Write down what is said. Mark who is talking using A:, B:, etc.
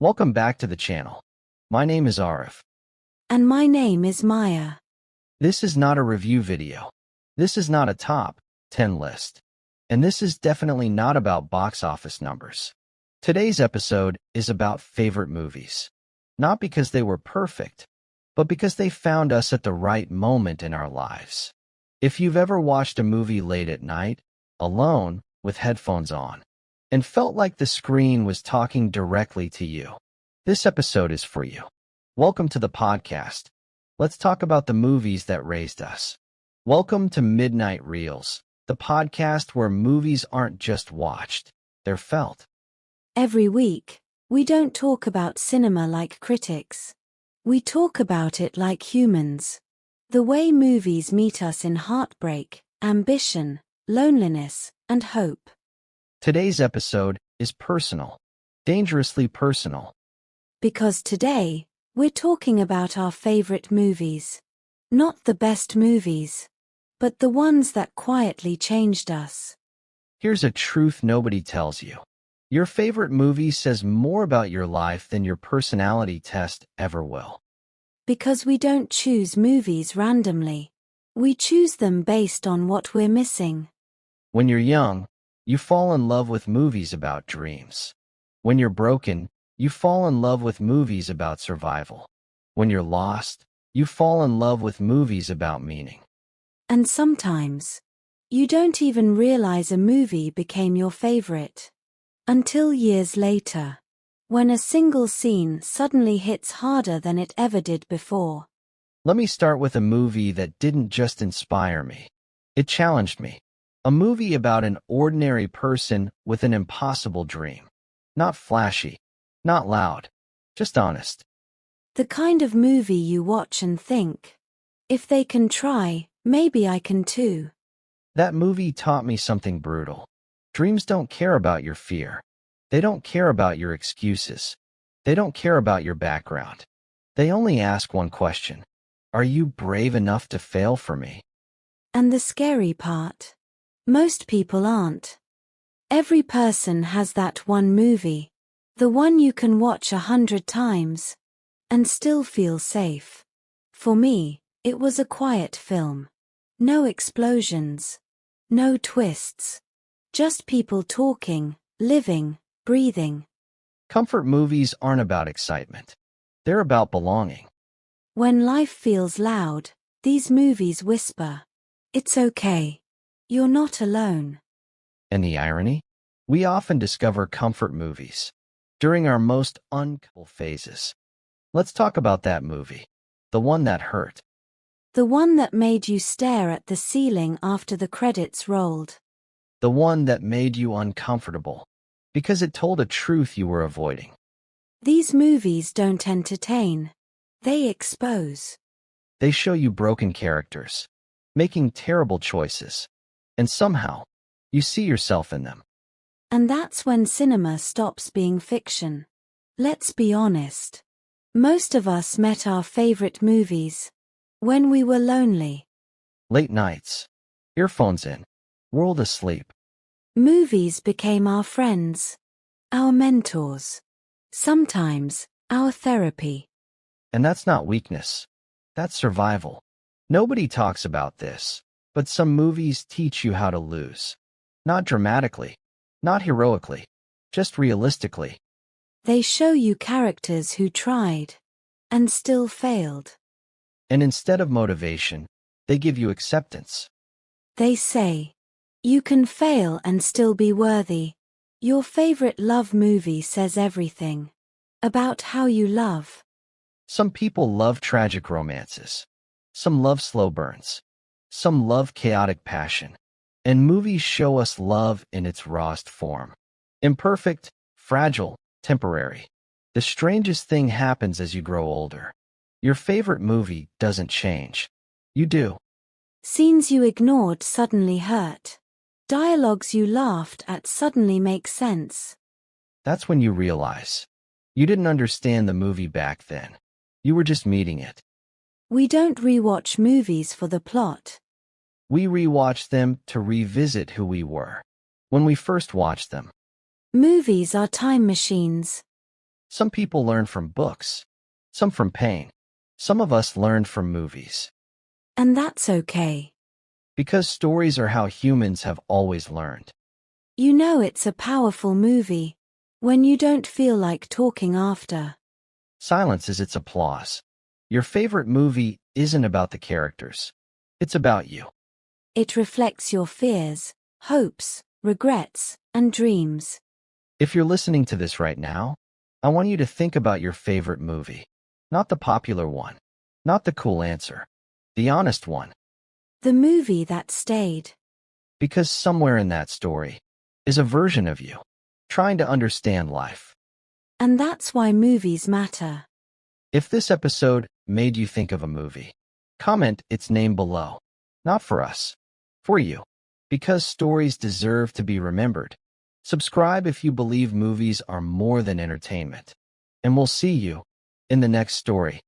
A: Welcome back to the channel. My name is Arif.
B: And my name is Maya.
A: This is not a review video. This is not a top 10 list. And this is definitely not about box office numbers. Today's episode is about favorite movies. Not because they were perfect, but because they found us at the right moment in our lives. If you've ever watched a movie late at night, alone, with headphones on, and felt like the screen was talking directly to you, this episode is for you. Welcome to the podcast. Let's talk about the movies that raised us. Welcome to Midnight Reels, the podcast where movies aren't just watched, they're felt.
B: Every week, we don't talk about cinema like critics. We talk about it like humans. The way movies meet us in heartbreak, ambition, loneliness, and hope.
A: Today's episode is personal, dangerously personal.
B: Because today, we're talking about our favorite movies. Not the best movies, but the ones that quietly changed us.
A: Here's a truth nobody tells you. Your favorite movie says more about your life than your personality test ever will.
B: Because we don't choose movies randomly. We choose them based on what we're missing.
A: When you're young, you fall in love with movies about dreams. When you're broken, you fall in love with movies about survival. When you're lost, you fall in love with movies about meaning.
B: And sometimes, you don't even realize a movie became your favorite. Until years later, when a single scene suddenly hits harder than it ever did before.
A: Let me start with a movie that didn't just inspire me. It challenged me. A movie about an ordinary person with an impossible dream. Not flashy, not loud, just honest.
B: The kind of movie you watch and think, if they can try, maybe I can too.
A: That movie taught me something brutal. Dreams don't care about your fear. They don't care about your excuses. They don't care about your background. They only ask one question. Are you brave enough to fail for me?
B: And the scary part? Most people aren't. Every person has that one movie. The one you can watch 100 times. And still feel safe. For me, it was a quiet film. No explosions. No twists. Just people talking, living, breathing.
A: Comfort movies aren't about excitement. They're about belonging.
B: When life feels loud, these movies whisper, "It's okay. You're not alone."
A: And the irony? We often discover comfort movies during our most uncomfortable phases. Let's talk about that movie. The one that hurt.
B: The one that made you stare at the ceiling after the credits rolled.
A: The one that made you uncomfortable because it told a truth you were avoiding.
B: These movies don't entertain. They expose.
A: They show you broken characters, making terrible choices, and somehow, you see yourself in them.
B: And that's when cinema stops being fiction. Let's be honest. Most of us met our favorite movies when we were lonely.
A: Late nights, earphones in, world asleep.
B: Movies became our friends, our mentors, sometimes our therapy.
A: And that's not weakness. That's survival. Nobody talks about this, but some movies teach you how to lose. Not dramatically, not heroically, just realistically.
B: They show you characters who tried and still failed.
A: And instead of motivation, they give you acceptance.
B: They say, you can fail and still be worthy. Your favorite love movie says everything about how you love.
A: Some people love tragic romances. Some love slow burns. Some love chaotic passion. And movies show us love in its rawest form. Imperfect, fragile, temporary. The strangest thing happens as you grow older. Your favorite movie doesn't change. You do.
B: Scenes you ignored suddenly hurt. Dialogues you laughed at suddenly make sense.
A: That's when you realize you didn't understand the movie back then. You were just meeting it.
B: We don't rewatch movies for the plot.
A: We rewatch them to revisit who we were when we first watched them.
B: Movies are time machines.
A: Some people learn from books, some from pain. Some of us learned from movies.
B: And that's okay.
A: Because stories are how humans have always learned.
B: You know it's a powerful movie when you don't feel like talking after.
A: Silence is its applause. Your favorite movie isn't about the characters. It's about you.
B: It reflects your fears, hopes, regrets, and dreams.
A: If you're listening to this right now, I want you to think about your favorite movie. Not the popular one. Not the cool answer. The honest one.
B: The movie that stayed.
A: Because somewhere in that story is a version of you trying to understand life.
B: And that's why movies matter.
A: If this episode made you think of a movie, comment its name below. Not for us, for you. Because stories deserve to be remembered. Subscribe if you believe movies are more than entertainment. And we'll see you in the next story.